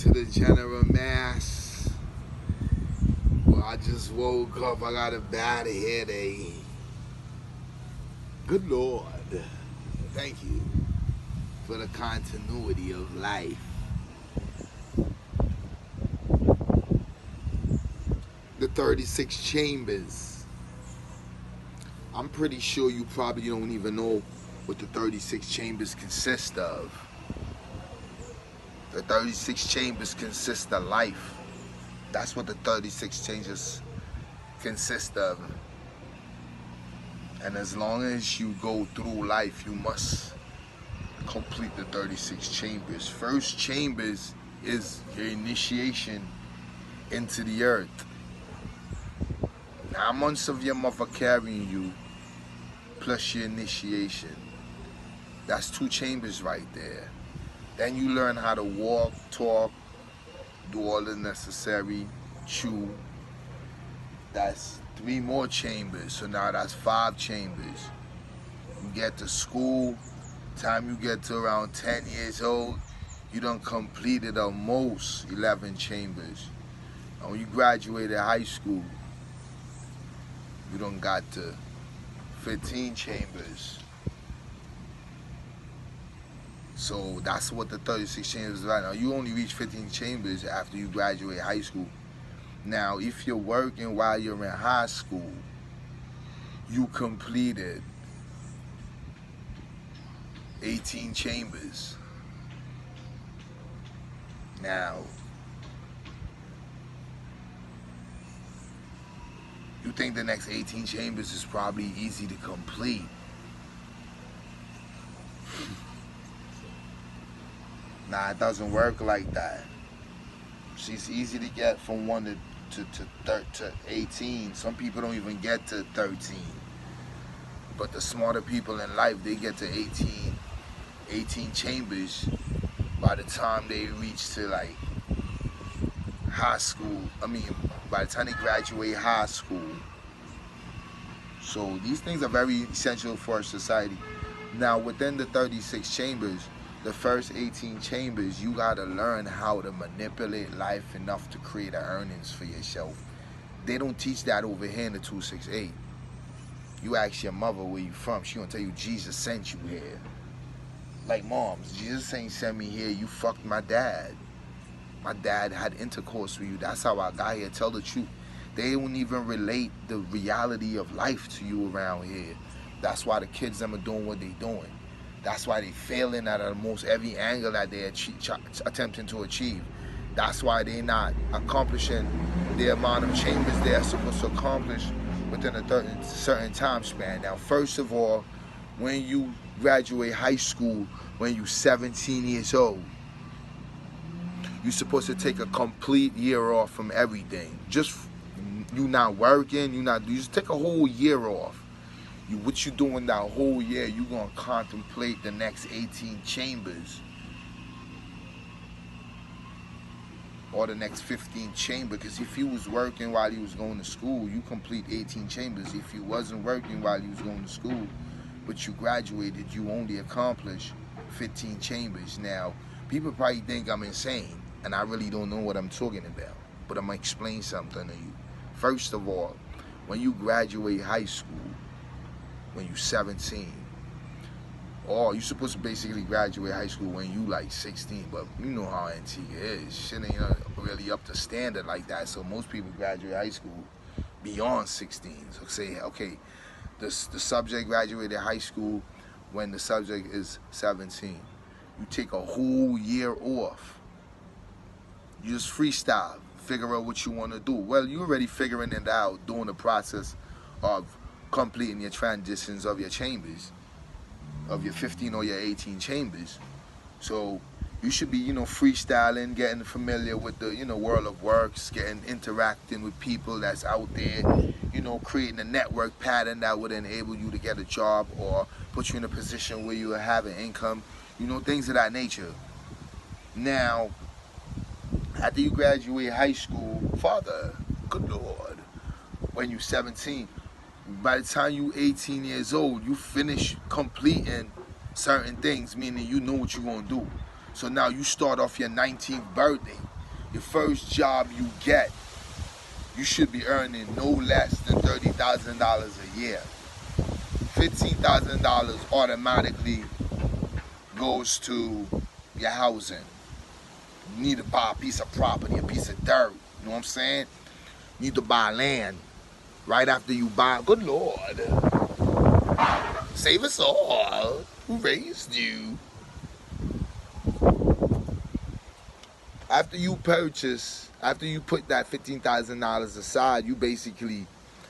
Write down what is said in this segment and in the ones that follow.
to the general mass. Well, I just woke up. I got a bad headache. Good Lord. Thank you for the continuity of life. The 36 chambers. I'm pretty sure you probably don't even know what the 36 chambers consist of. The 36 chambers consist of life. That's what the 36 chambers consist of. And as long as you go through life, you must complete the 36 chambers. First chambers is your initiation into the earth. 9 months of your mother carrying you, plus your initiation. That's 2 chambers right there. Then you learn how to walk, talk, do all the necessary, chew. That's 3 more chambers. So now that's 5 chambers. You get to school. Time you get to around 10 years old, you done completed the most 11 chambers. And when you graduated high school, you done got to 15 chambers. So that's what the 36 chambers is right now. You only reach 15 chambers after you graduate high school. Now, if you're working while you're in high school, you completed 18 chambers. Now, you think the next 18 chambers is probably easy to complete. Nah, it doesn't work like that. It's easy to get from 1 to 18. Some people don't even get to 13. But the smarter people in life, they get to 18 chambers by the time they reach to like high school. By the time they graduate high school. So these things are very essential for our society. Now within the 36 chambers, the first 18 chambers, you gotta learn how to manipulate life enough to create earnings for yourself. They don't teach that over here in the 268. You ask your mother where you from, she gonna tell you Jesus sent you here. Like, moms, Jesus ain't sent me here, you fucked my dad. My dad had intercourse with you, that's how I got here. Tell the truth. They don't even relate the reality of life to you around here. That's why the kids them are doing what they doing. That's why they failing at almost every angle that they're attempting to achieve. That's why they're not accomplishing the amount of chambers they're supposed to accomplish within a certain time span. Now, first of all, when you graduate high school, when you're 17 years old, you're supposed to take a complete year off from everything. Just you not working, you just take a whole year off. What you doing that whole year, you gonna contemplate the next 18 chambers. Or the next 15 chambers. Because if you was working while you was going to school, you complete 18 chambers. If you wasn't working while you was going to school, but you graduated, you only accomplished 15 chambers. Now, people probably think I'm insane, and I really don't know what I'm talking about. But I'm gonna explain something to you. First of all, when you graduate high school, when you're 17, or you're supposed to basically graduate high school when you like 16, but you know how Antigua is. Shit ain't really up to standard like that, so most people graduate high school beyond 16. So say, okay, the subject graduated high school when the subject is 17. You take a whole year off. You just freestyle, figure out what you want to do. Well, you're already figuring it out during the process of completing your transitions of your chambers, of your 15 or your 18 chambers. So you should be, freestyling, getting familiar with the, world of works, interacting with people that's out there, creating a network pattern that would enable you to get a job or put you in a position where you have an income, things of that nature. Now, after you graduate high school, Father, good Lord, when you're 17, by the time you 18 years old, you finish completing certain things, meaning you know what you're going to do. So now you start off your 19th birthday. your first job you get, you should be earning no less than $30,000 a year. $15,000 automatically goes to your housing. You need to buy a piece of property, a piece of dirt. You know what I'm saying? You need to buy land. Right after you buy, good Lord, save us all. Who raised you? After you purchase, after you put that $15,000 aside, you basically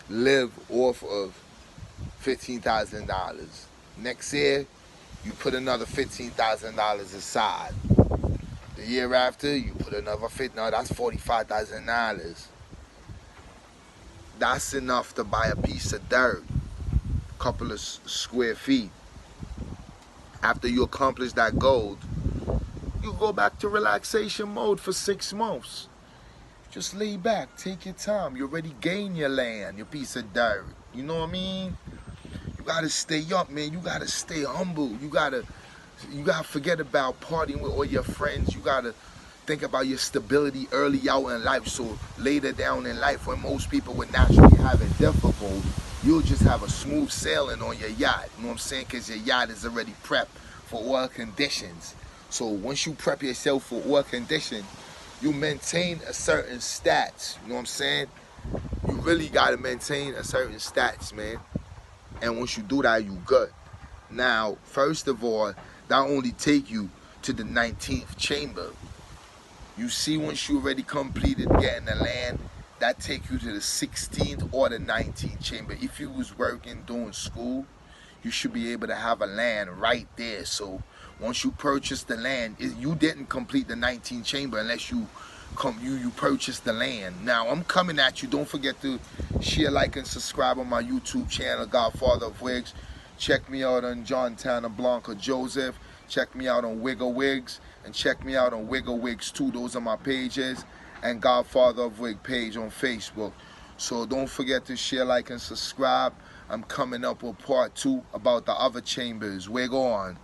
live off of $15,000. Next year, you put another $15,000 aside. The year after, you put another no, that's $45,000. That's enough to buy a piece of dirt, a couple of square feet. After you accomplish that goal, you go back to relaxation mode for 6 months. Just lay back, take your time. You already gained your land, your piece of dirt. You know what I mean? You gotta stay up, man. You gotta stay humble. You gotta forget about partying with all your friends. You gotta think about your stability early out in life, so later down in life, when most people would naturally have it difficult, you'll just have a smooth sailing on your yacht. You know what I'm saying? Because your yacht is already prepped for all conditions. So once you prep yourself for all conditions, you maintain a certain stats. You know what I'm saying? You really gotta maintain a certain stats, man. And once you do that, you good. Now, first of all, that only take you to the 19th chamber. You see, once you already completed getting the land, that take you to the 16th or the 19th chamber. If you was working doing school, you should be able to have a land right there. So once you purchase the land, you didn't complete the 19th chamber unless you purchase the land. Now, I'm coming at you. Don't forget to share, like, and subscribe on my YouTube channel, Godfather of Wigs. Check me out on John Tanner Blanca Joseph. Check me out on Wiggle Wigs. And check me out on Wiggle Wigs too. Those are my pages. And Godfather of Wig page on Facebook. So don't forget to share, like, and subscribe. I'm coming up with part 2 about the other chambers. Wig on.